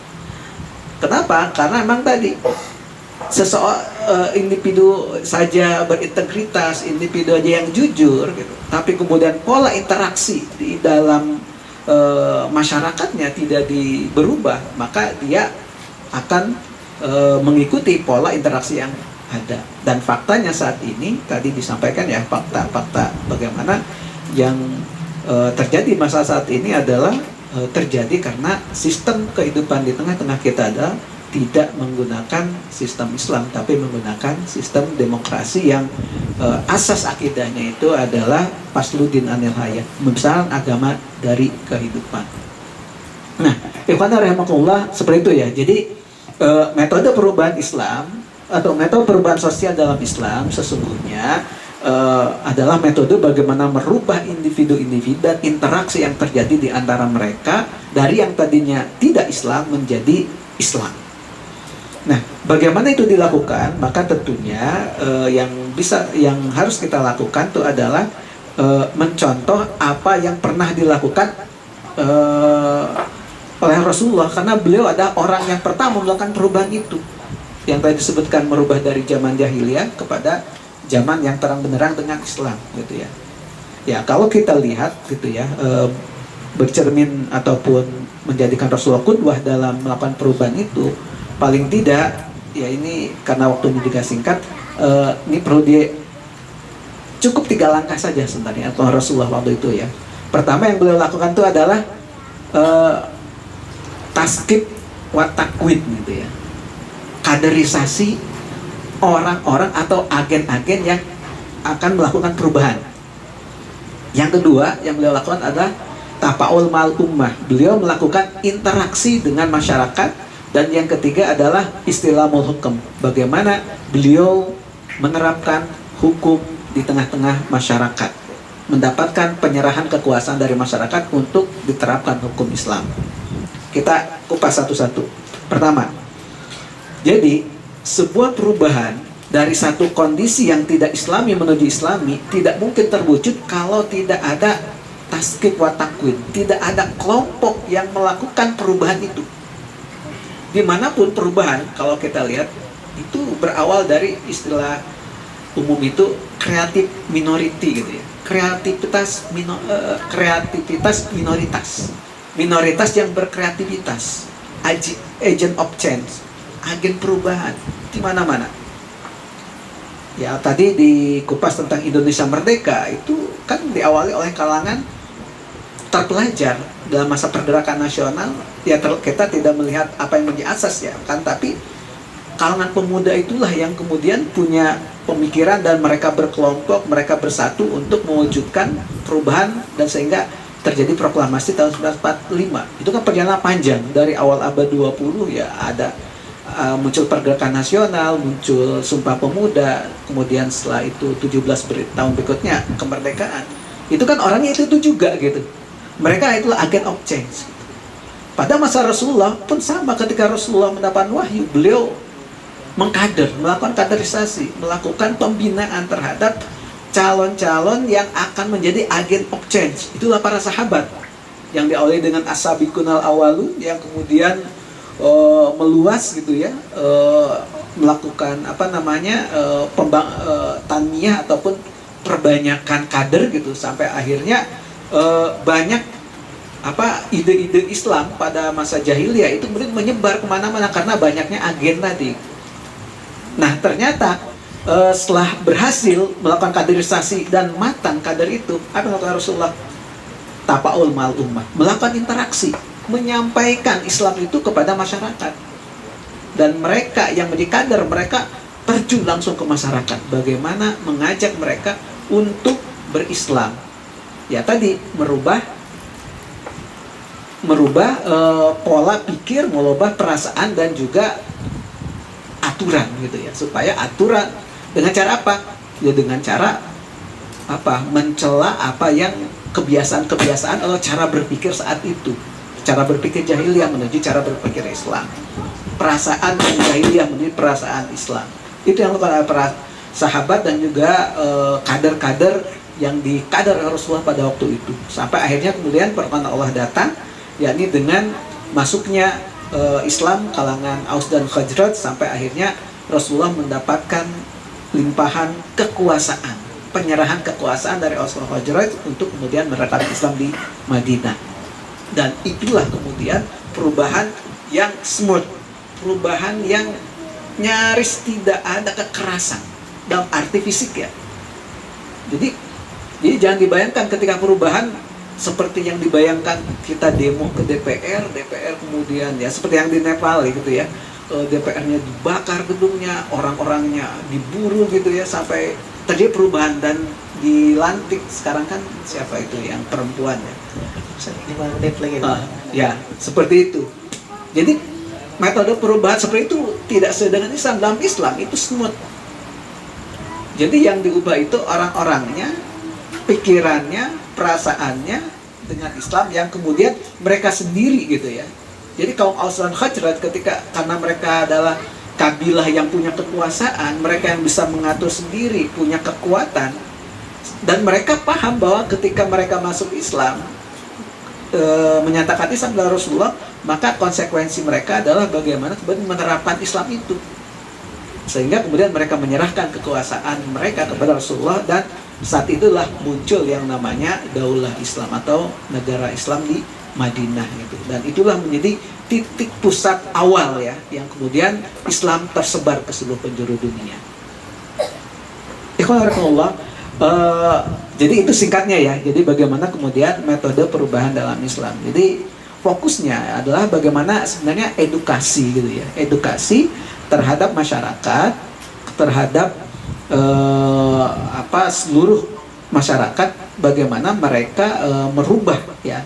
Kenapa? Karena memang tadi individu saja berintegritas, individu aja yang jujur gitu, tapi kemudian pola interaksi di dalam masyarakatnya tidak berubah, maka dia akan mengikuti pola interaksi yang ada. Dan faktanya saat ini tadi disampaikan ya, fakta-fakta bagaimana yang terjadi masa saat ini adalah terjadi karena sistem kehidupan di tengah-tengah kita adalah tidak menggunakan sistem Islam, tapi menggunakan sistem demokrasi yang asas akidahnya itu adalah fasludin anil hayat, memisahkan agama dari kehidupan. Nah, ikhwan rahimakumullah, seperti itu ya. Jadi metode perubahan Islam atau metode perubahan sosial dalam Islam sesungguhnya adalah metode bagaimana merubah individu-individu dan interaksi yang terjadi di antara mereka dari yang tadinya tidak Islam menjadi Islam. Nah, bagaimana itu dilakukan? Maka tentunya yang harus kita lakukan itu adalah mencontoh apa yang pernah dilakukan oleh Rasulullah, karena beliau adalah orang yang pertama melakukan perubahan itu. Yang tadi disebutkan, merubah dari zaman jahiliyah kepada zaman yang terang benderang dengan Islam gitu ya. Ya, kalau kita lihat gitu ya, bercermin ataupun menjadikan Rasulullah qudwah dalam melakukan perubahan itu, paling tidak ya ini karena waktunya juga singkat, ini perlu cukup 3 langkah saja sebenarnya atau Rasulullah waktu itu ya. Pertama yang beliau lakukan itu adalah taskib wa takwid gitu ya, kaderisasi orang-orang atau agen-agen yang akan melakukan perubahan. Yang kedua yang beliau lakukan adalah tapaul mal ummah, beliau melakukan interaksi dengan masyarakat. Dan yang ketiga adalah istilahul hukum, bagaimana beliau menerapkan hukum di tengah-tengah masyarakat. mendapatkan penyerahan kekuasaan dari masyarakat untuk diterapkan hukum Islam. Kita kupas satu-satu. Pertama, jadi sebuah perubahan dari satu kondisi yang tidak Islami menuju Islami tidak mungkin terwujud kalau tidak ada taskib wa takwin, tidak ada kelompok yang melakukan perubahan itu. Dimanapun perubahan, kalau kita lihat itu berawal dari istilah umum itu kreatif minority gitu ya, kreativitas minoritas yang berkreativitas, agent of change, agen perubahan di mana-mana. Ya tadi di kupas tentang Indonesia Merdeka itu kan diawali oleh kalangan terpelajar dalam masa pergerakan nasional. Ya kita tidak melihat apa yang menjadi asas ya kan, tapi kalangan pemuda itulah yang kemudian punya pemikiran dan mereka berkelompok, mereka bersatu untuk mewujudkan perubahan dan sehingga terjadi proklamasi tahun 1945. Itu kan perjalanan panjang dari awal abad 20 ya ada muncul pergerakan nasional, muncul Sumpah Pemuda, kemudian setelah itu 17 tahun berikutnya kemerdekaan. Itu kan orangnya itu juga gitu. Mereka itulah agen of change. Pada masa Rasulullah pun sama, ketika Rasulullah mendapat wahyu, beliau mengkader, melakukan kaderisasi, melakukan pembinaan terhadap calon-calon yang akan menjadi agen of change. Itulah para sahabat yang diawali dengan as-sabiqunal awwalun yang kemudian meluas gitu ya, melakukan tanmiyah ataupun perbanyakan kader gitu sampai akhirnya banyak ide-ide Islam pada masa jahiliyah itu kemudian menyebar kemana-mana karena banyaknya agen tadi. Nah ternyata setelah berhasil melakukan kaderisasi dan matang kader itu, apa yang dilakukan Rasulullah? Tapaul ma'al ummah, melakukan interaksi, menyampaikan Islam itu kepada masyarakat. Dan mereka yang menjadi kader, mereka terjun langsung ke masyarakat. Bagaimana mengajak mereka untuk berislam. Ya tadi, merubah pola pikir, merubah perasaan dan juga aturan gitu ya. Supaya aturan, dengan cara apa? Ya dengan cara mencela apa yang kebiasaan-kebiasaan atau cara berpikir saat itu. Cara berpikir jahiliyah menuju cara berpikir Islam. Perasaan jahiliyah menuju perasaan Islam. Itu yang dilakukan para sahabat dan juga kader-kader yang dikader Rasulullah pada waktu itu. Sampai akhirnya kemudian perkataan Allah datang, yakni dengan masuknya Islam kalangan Aus dan Khazraj, sampai akhirnya Rasulullah mendapatkan limpahan kekuasaan, penyerahan kekuasaan dari Aus dan Khazraj untuk kemudian menerapkan Islam di Madinah. Dan itulah kemudian perubahan yang smooth, perubahan yang nyaris tidak ada kekerasan dalam arti fisik ya. Jadi jangan dibayangkan ketika perubahan seperti yang dibayangkan kita demo ke DPR kemudian ya seperti yang di Nepal gitu ya, DPR-nya dibakar gedungnya, orang-orangnya diburu gitu ya, sampai terjadi perubahan dan dilantik. Sekarang kan siapa itu yang perempuan ya? 5 menit lagi. Ya, seperti itu. Jadi metode perubahan seperti itu tidak sesuai dengan Islam. Dalam Islam itu smooth. Jadi yang diubah itu orang-orangnya, pikirannya, perasaannya dengan Islam yang kemudian mereka sendiri gitu ya. Jadi kaum Aus dan Khazraj karena mereka adalah kabilah yang punya kekuasaan, mereka yang bisa mengatur sendiri, punya kekuatan, dan mereka paham bahwa ketika mereka masuk Islam, menyatakan Islam dari Rasulullah, maka konsekuensi mereka adalah bagaimana kemudian menerapkan Islam itu, sehingga kemudian mereka menyerahkan kekuasaan mereka kepada Rasulullah, dan saat itulah muncul yang namanya Daulah Islam atau negara Islam di Madinah gitu. Dan itulah menjadi titik pusat awal ya, yang kemudian Islam tersebar ke seluruh penjuru dunia. Ikhwanullah. Jadi itu singkatnya ya. Jadi bagaimana kemudian metode perubahan dalam Islam. Jadi fokusnya adalah bagaimana sebenarnya edukasi gitu ya. Edukasi terhadap masyarakat, terhadap seluruh masyarakat, bagaimana mereka merubah ya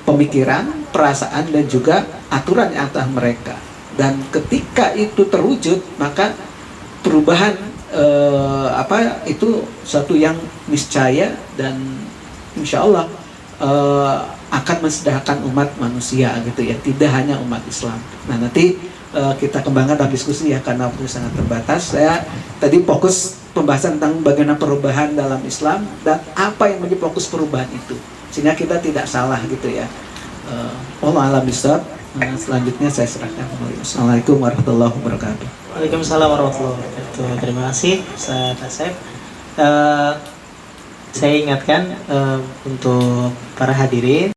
pemikiran, perasaan dan juga aturan yang antara mereka. Dan ketika itu terwujud, maka perubahan itu suatu yang niscaya dan insya Allah akan mensedahkan umat manusia gitu ya, tidak hanya umat Islam. Nah nanti kita kembangkan dalam diskusi ya, karena waktu sangat terbatas. Saya tadi fokus pembahasan tentang bagaimana perubahan dalam Islam dan apa yang menjadi fokus perubahan itu, sehingga kita tidak salah gitu ya. Wallahu a'lam bishawab. Selanjutnya saya serahkan. Assalamualaikum warahmatullahi wabarakatuh. Waalaikumsalam warahmatullahi wabarakatuh. Terima kasih Ustaz Asep. Saya ingatkan untuk para hadirin